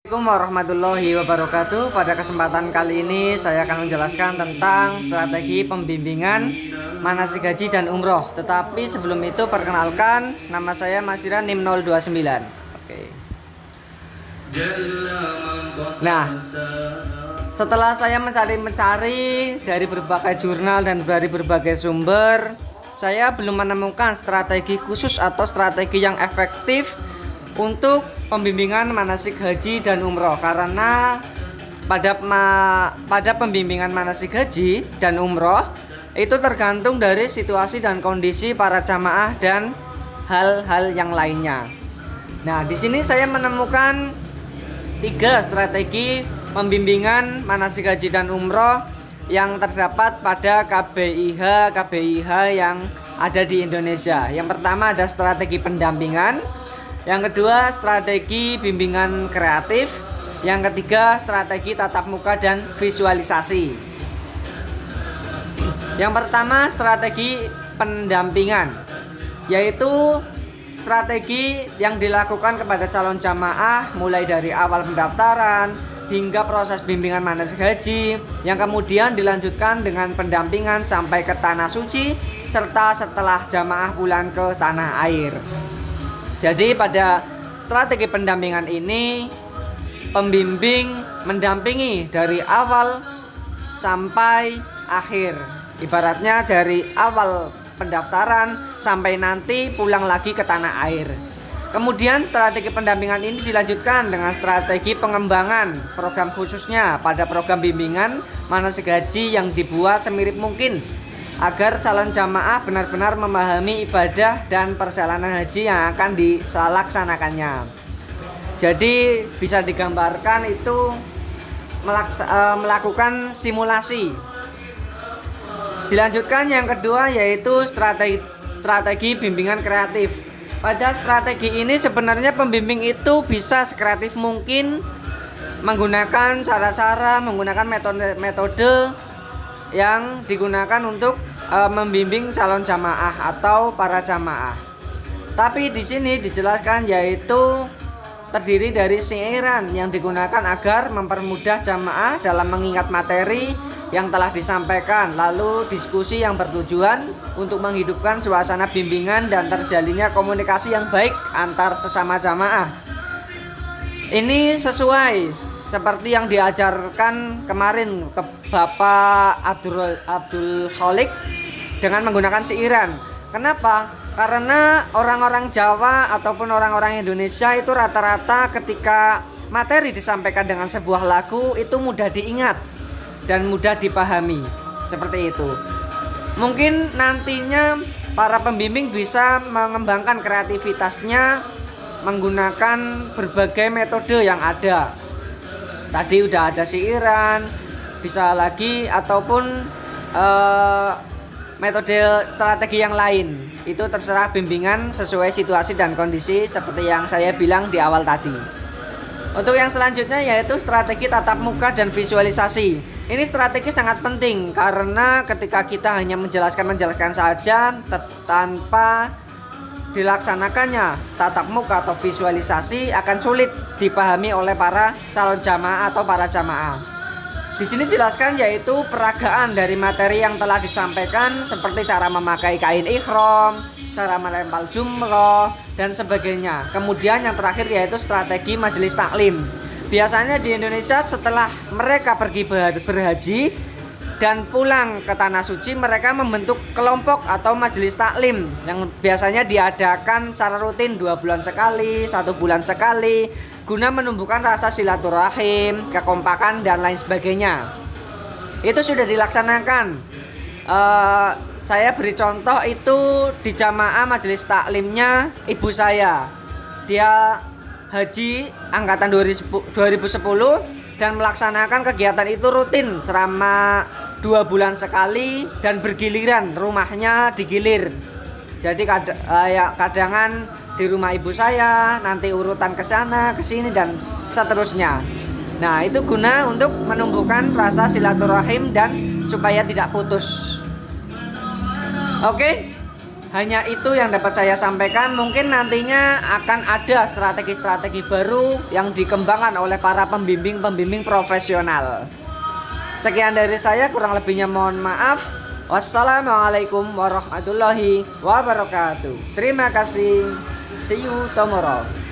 Assalamualaikum warahmatullahi wabarakatuh. Pada kesempatan kali ini saya akan menjelaskan tentang strategi pembimbingan manasik haji dan umroh. Tetapi sebelum itu perkenalkan, nama saya Masira NIM 029. Oke. Nah, setelah saya mencari dari berbagai jurnal dan dari berbagai sumber, saya belum menemukan strategi khusus atau strategi yang efektif untuk pembimbingan manasik haji dan umroh, karena pada pembimbingan manasik haji dan umroh itu tergantung dari situasi dan kondisi para jamaah dan hal-hal yang lainnya. Nah, di sini saya menemukan 3 strategi pembimbingan manasik haji dan umroh yang terdapat pada KBIH yang ada di Indonesia. Yang pertama ada strategi pendampingan, yang kedua strategi bimbingan kreatif, yang ketiga strategi tatap muka dan visualisasi. Yang pertama strategi pendampingan, yaitu strategi yang dilakukan kepada calon jamaah mulai dari awal pendaftaran hingga proses bimbingan manasik haji, yang kemudian dilanjutkan dengan pendampingan sampai ke tanah suci serta setelah jamaah pulang ke tanah air. Jadi pada strategi pendampingan ini, pembimbing mendampingi dari awal sampai akhir. Ibaratnya dari awal pendaftaran sampai nanti pulang lagi ke tanah air. Kemudian strategi pendampingan ini dilanjutkan dengan strategi pengembangan program, khususnya pada program bimbingan manasik haji yang dibuat semirip mungkin agar calon jamaah benar-benar memahami ibadah dan perjalanan haji yang akan dilaksanakannya. Jadi bisa digambarkan itu melakukan simulasi. Dilanjutkan yang kedua yaitu strategi bimbingan kreatif. Pada strategi ini sebenarnya pembimbing itu bisa sekreatif mungkin menggunakan cara-cara, menggunakan metode yang digunakan untuk membimbing calon jamaah atau para jamaah. Tapi di sini dijelaskan yaitu terdiri dari syiiran yang digunakan agar mempermudah jamaah dalam mengingat materi yang telah disampaikan, lalu diskusi yang bertujuan untuk menghidupkan suasana bimbingan dan terjalinnya komunikasi yang baik antar sesama jamaah. Ini sesuai seperti yang diajarkan kemarin ke Bapak Abdul Kholik dengan menggunakan syiiran. Kenapa? Karena orang-orang Jawa ataupun orang-orang Indonesia itu rata-rata ketika materi disampaikan dengan sebuah lagu itu mudah diingat dan mudah dipahami. Seperti itu. Mungkin nantinya para pembimbing bisa mengembangkan kreativitasnya menggunakan berbagai metode yang ada. Tadi udah ada syiiran, bisa lagi ataupun metode strategi yang lain. Itu terserah bimbingan sesuai situasi dan kondisi seperti yang saya bilang di awal tadi. Untuk yang selanjutnya yaitu strategi tatap muka dan visualisasi. Ini strategi sangat penting karena ketika kita hanya menjelaskan saja tanpa dilaksanakannya tatap muka atau visualisasi akan sulit dipahami oleh para calon jamaah atau para jamaah. Di sini dijelaskan yaitu peragaan dari materi yang telah disampaikan seperti cara memakai kain ihram, cara melempar jumroh dan sebagainya. Kemudian yang terakhir yaitu strategi majelis taklim. Biasanya di Indonesia setelah mereka pergi berhaji dan pulang ke tanah suci, mereka membentuk kelompok atau majelis taklim yang biasanya diadakan secara rutin 2 bulan sekali, 1 bulan sekali, guna menumbuhkan rasa silaturahim, kekompakan dan lain sebagainya. Itu sudah dilaksanakan. Saya beri contoh itu di jamaah majelis taklimnya ibu saya. Dia haji angkatan 2010 dan melaksanakan kegiatan itu rutin selama 2 bulan sekali dan bergiliran, rumahnya digilir. Jadi kadangan di rumah ibu saya, nanti urutan ke sana, ke sini dan seterusnya. Nah, itu guna untuk menumbuhkan rasa silaturahim dan supaya tidak putus. Oke. Hanya itu yang dapat saya sampaikan. Mungkin nantinya akan ada strategi-strategi baru yang dikembangkan oleh para pembimbing-pembimbing profesional. Sekian dari saya, kurang lebihnya mohon maaf. Wassalamualaikum warahmatullahi wabarakatuh. Terima kasih. See you tomorrow.